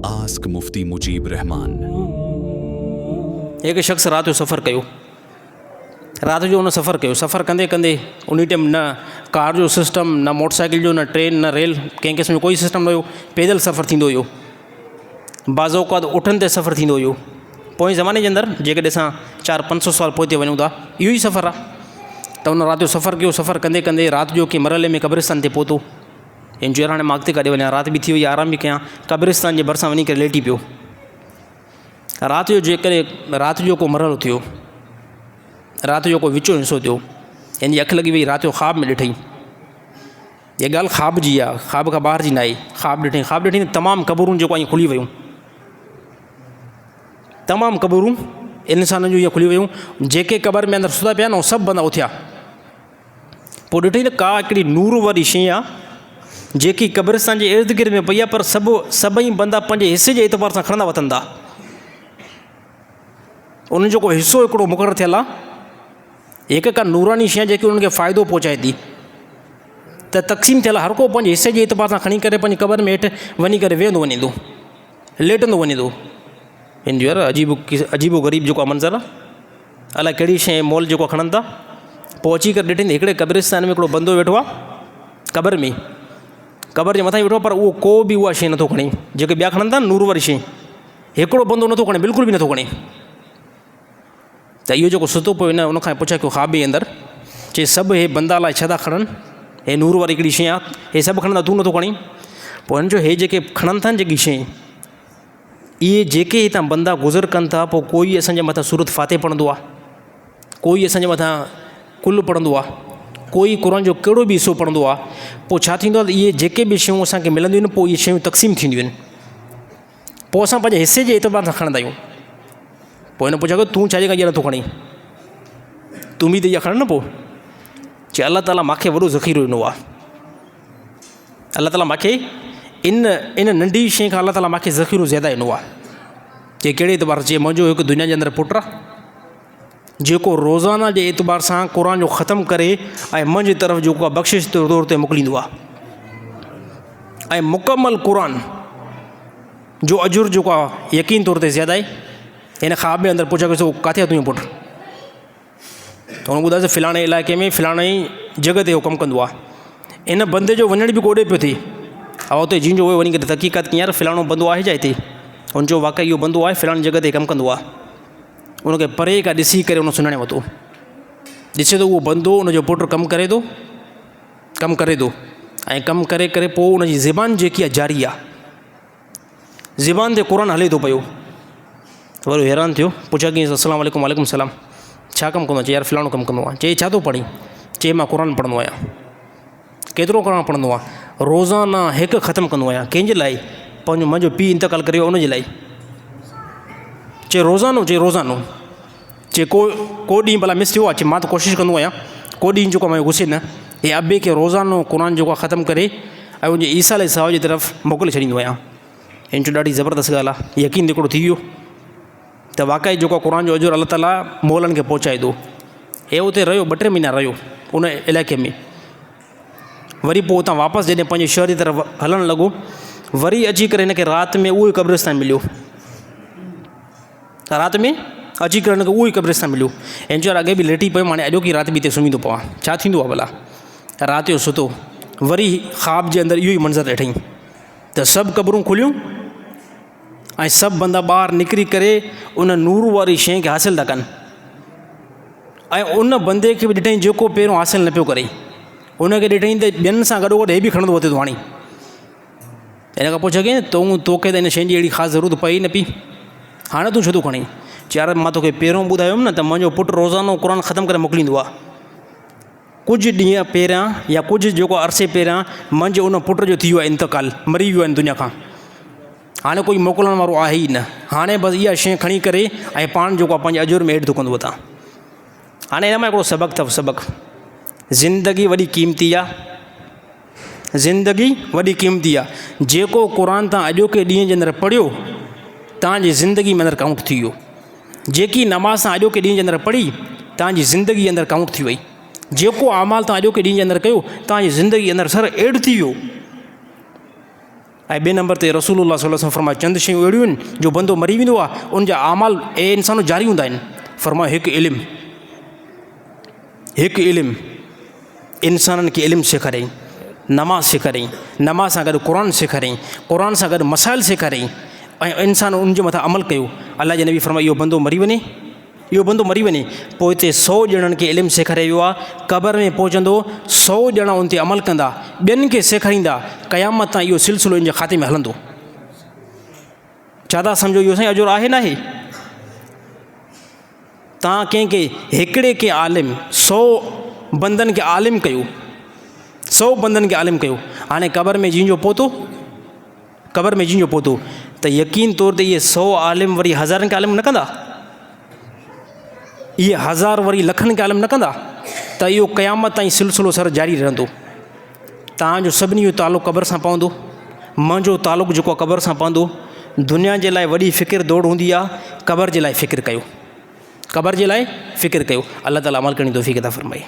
Ask मुफ्ती मुजीब रहमान। एक शख़्स रात जो सफ़र कयो, रात जो उन सफ़र कयो, सफ़र कंदे कंदे उन टाइम न कार जो सिस्टम, न मोटरसाइकिल जो, न ट्रेन, न रेल, कंहिं क़िस्म जो कोई सिस्टम न हुयो। पैदल सफ़र थींदो हुयो, बाज़ औक़ात उठनि ते सफ़र थींदो हुयो। पोइ ज़माने जे अंदरि जेकॾहिं असां 400-500 साल पोइ ते वञूं था, इहो ई सफ़र आहे। त उन राति जो सफ़र कयो, सफ़र कंदे कंदे राति जो कंहिं मरहले में क़ब्रिस्तान ते पहुतो। ऐं जो हाणे मां अॻिते काॾे वञा, राति बि थी वई, आराम बि कयां, क़ब्रिस्तान जे भरिसां वञी करे लेटी पियो। राति जो जेकॾहिं राति जो को मरहलो थियो, राति जो को विचो हिसो थियो, इन जी अखि लॻी वई, राति जो ख़्वाब में ॾिठई। इहा ॻाल्हि ख़्वाब जी आहे, ख़्वाब खां ॿाहिरि जी न आहे। ख़्वाब ॾिठई त तमामु क़बरूं जेको आहे खुली वयूं, तमामु क़बरूं इंसाननि जूं इहे खुली वयूं। जेके क़बर में अंदरि सुधा पिया न, उहे सभु बंदा उथिया। पोइ ॾिठई त का हिकिड़ी नूर वारी शइ आहे जेकी क़ब्रिस्तान जे इर्द गिर्द में पई आहे, पर सभई बंदा पंहिंजे हिसे जे एतबार सां खणंदा वठनि था। उन जो को हिसो हिकिड़ो मुक़ररु थियल आहे, हिकु का नूरानी शइ जेकी उन्हनि खे फ़ाइदो पहुचाए थी, त तक़सीम थियल आहे। हर को पंहिंजे हिसे जे एतबार सां खणी करे पंहिंजी क़बर में हेठि वञी करे वेहंदो वञे थो, लेटंदो वञे थो। हिन जो यार अजीबो ग़रीब जेको आहे मंज़रु आहे, अलाए कहिड़ी शइ मोल जेको खणनि था। पोइ अची करे ॾिठईं हिकिड़े क़ब्रिस्तान में हिकिड़ो बंदो वेठो आहे, क़बर में, क़बर जे मथां ई वेठो आहे, पर उहो को बि उहा शइ नथो खणे जेके ॿिया खणनि था नूर वारी शइ। हिकिड़ो बंदो नथो खणे, बिल्कुलु बि नथो खणे। त इहो जेको सुतो पियो न, उन खां पुछा कयो ख़्वाब जे अंदरि, चए सभु हे बंदा अलाए छा था खणनि, हे नूर वारी हिकिड़ी शइ आहे, हे सभु खणंदा, तूं नथो खणी। पोइ हिन जो हे जेके खणनि था न जेकी शइ, इहे जेके हितां बंदा गुज़र कनि था, पोइ कोई असांजे मथां सूरत फ़ातिह पढ़ंदो आहे, कोई असांजे मथां कुल पढ़ंदो आहे, कोई क़ुर जो कहिड़ो बि हिसो पढ़ंदो आहे। पोइ छा थींदो आहे त इहे जेके बि शयूं असांखे मिलंदियूं आहिनि, पोइ इहे शयूं तक़सीम थींदियूं आहिनि। पोइ असां पंहिंजे हिसे जे एतबार सां खणंदा आहियूं। पोइ हिन पुछा कयो तूं छाजे खां इहा नथो खणी, तूं बि त इहा खण न। पोइ चए अलाह ताला मूंखे वॾो ज़ख़ीरो ॾिनो आहे, अलाह ताला मूंखे इन नंढी शइ खां अलाह ताला मूंखे ज़ख़ीरो ज़्यादा ॾिनो आहे। चए कहिड़े एतबार? चए मुंहिंजो हिकु दुनिया जे अंदरि पुटु आहे जेको रोज़ाना जे एतबार सां क़ुर जो ख़तमु करे ऐं मुंहिंजी तरफ़ जेको आहे बख़्शिश जे तौर ते मोकिलींदो आहे, ऐं मुकमल क़ुर जो अजुर जेको आहे यकीन तौर ते ज़्यादा आहे। हिन ख़्वाब में अंदरि पुछा कयोसि किथे आहे तुंहिंजो पुटु? त हुन ॿुधायोसि फ़लाणे इलाइक़े में फ़लाणे जॻह ते उहो कमु कंदो आहे। इन बंदे जो वञण बि कोॾे पियो थिए, ऐं उते जिन जो वञी करे तहक़ीक़ात कई यार फ़लाणो बंदो आहे छा हिते? हुनजो वाक़ई इहो बंदो आहे, फ़लाणी जॻह ते कमु कंदो आहे। उनखे परे खां ॾिसी करे उन सुञाणे वरितो, ॾिसे थो उहो बंदो उनजो पुटु कमु करे थो ऐं कमु करे करे पोइ उनजी ज़बान जेकी आहे जारी आहे, ज़बान ते क़ुर हले थो पियो। वरी हैरान थियो, पुछा की अस्सलाम वालेकुम, वालेकुम सलाम, छा कमु कंदो आहे? चए यार फ़लाणो कमु कंदो आहे। चए छा थो पढ़ी? चए मां क़ुर पढ़ंदो आहियां। केतिरो क़ुर पढ़ंदो आहे? रोज़ाना हिकु ख़तमु कंदो आहियां। कंहिंजे लाइ? पंहिंजो मुंहिंजो पीउ इंतकाल करे वियो उनजे लाइ। चए रोज़ानो? चए रोज़ानो। चए को ॾींहुं भला मिस थियो आहे? चए मां त कोशिशि कंदो आहियां को ॾींहुं जेको मां घुसे न, हे अबे खे रोज़ानो क़ुर जेको आहे ख़तमु करे ऐं उनजे ईसा अलैहिस्सलाम जी तरफ़ मोकिले छॾींदो आहियां। हिन जो ॾाढी ज़बरदस्त ॻाल्हि आहे, यकीन हिकिड़ो थी वियो त वाक़ई जेको क़ुर जो अजुर अलाह ताला मोलनि खे पहुचाए थो। हे उते रहियो, 2-3 महीना रहियो उन इलाइक़े में। वरी पोइ उतां वापसि जॾहिं पंहिंजे शहर जी तरफ़ हलणु लॻो, वरी अची करे हिनखे राति में उहो ई क़ब्रिस्तान मिलियो। राति में अची करे हिनखे उहो ई क़ब्रिस्तान मिलियो। ऐं जो अॻे बि लेटी पियो, हाणे अॼोकी राति बि हिते सुम्ही थो पवां। छा थींदो आहे भला? राति जो सुतो, वरी ख़्वाब जे अंदरि इहो ई मंज़रु ॾिठईं त सभु क़बरूं खुलियूं ऐं सभु बंदा ॿाहिरि निकिरी करे उन नूर वारी शइ खे हासिलु था कनि। ऐं उन बंदे खे बि ॾिठईं जेको पहिरियों हासिलु न पियो करे, उनखे ॾिठईं त ॿियनि सां गॾोगॾु हे बि खणंदो वठे थो। हाणे हिन खां पुछे की तोखे त इन शइ जी अहिड़ी ख़ासि ज़रूरत पई न पई, हाणे तूं छो थो खणी? यार मां तोखे पहिरियों ॿुधायुमि न त मुंहिंजो पुटु रोज़ानो क़ुर ख़तमु करे मोकिलींदो आहे। कुझु ॾींहं पहिरियां या कुझु जेको अरसे पहिरियां मुंहिंजे उन पुट जो थी वियो आहे इंतकाल, मरी वियो आहे दुनिया खां। हाणे कोई मोकिलण वारो आहे ई न। हाणे बसि इहा शइ खणी करे ऐं पाण जेको आहे पंहिंजे अजुर में एड थो कंदो वठां। हाणे हिन मां हिकिड़ो सबक़ु अथव, सबक़ु ज़िंदगी वॾी क़ीमती आहे, ज़िंदगी वॾी क़ीमती आहे। जेको क़ुर तव्हां अॼोके ॾींहं जे अंदरि पढ़ियो, तव्हांजी ज़िंदगी में अंदरि काउंट थी वियो। जेकी नमाज़ तव्हां अॼोके ॾींहं जे अंदरि पढ़ी, तव्हांजी ज़िंदगी जे अंदरि काउंट थी वई। जेको अमाल तव्हां अॼोके ॾींहं जे अंदरि कयो, तव्हांजी ज़िंदगी जे अंदरि सर एड थी वियो। ऐं ॿिए नंबर ते रसूलुल्लाह सल्लल्लाहु अलैहि वसल्लम फरमाए चंद शयूं अहिड़ियूं आहिनि जो बंदो मरी वेंदो आहे उनजा अमाल इंसान जारी हूंदा आहिनि। फरमाए हिकु इल्मु इंसाननि खे इल्मु सेखारियईं, नमाज़ सेखारियईं, नमाज़ सां गॾु क़ुर सेखारियईं, क़ुर सां गॾु मसाइल सेखारियईं ऐं इंसान उनजे मथां अमल कयो। अलाह जे नबी फरमाए इहो बंदो मरी वञे पोइ हिते 100 ॼणनि खे इल्मु सेखारियो वियो आहे। क़बर में पहुचंदो 100 ॼणा उन ते अमल कंदा, ॿियनि खे सेखारींदा, क़यामत ताईं इहो सिलसिलो इन जे खाते में हलंदो। छा था सम्झो इहो साईं अजर आहे न आहे? तव्हां कंहिंखे हिकिड़े के आलिम 100 बंदनि खे आलिम कयो, 100 बंदनि खे आलिम कयो, हाणे क़बर में जंहिंजो पहुतो त यकीन तौर ते इहे 100 आलिम वरी हज़ारनि खे आलिम न कंदा, इहे 1000 वरी लखनि खे आलिम न कंदा, त इहो क़यामत ताईं सिलसिलो सर जारी रहंदो। तव्हांजो सभिनी जो तालुक़ु क़बर सां पवंदो, मुंहिंजो तालुक़ु जेको आहे क़बर सां पवंदो। दुनिया जे लाइ वॾी फ़िकिर दौड़ हूंदी आहे, क़बर जे लाइ फ़िकिर कयो, अलाह ताला अमल करण जी तौफ़ीक़ अता फ़रमाए।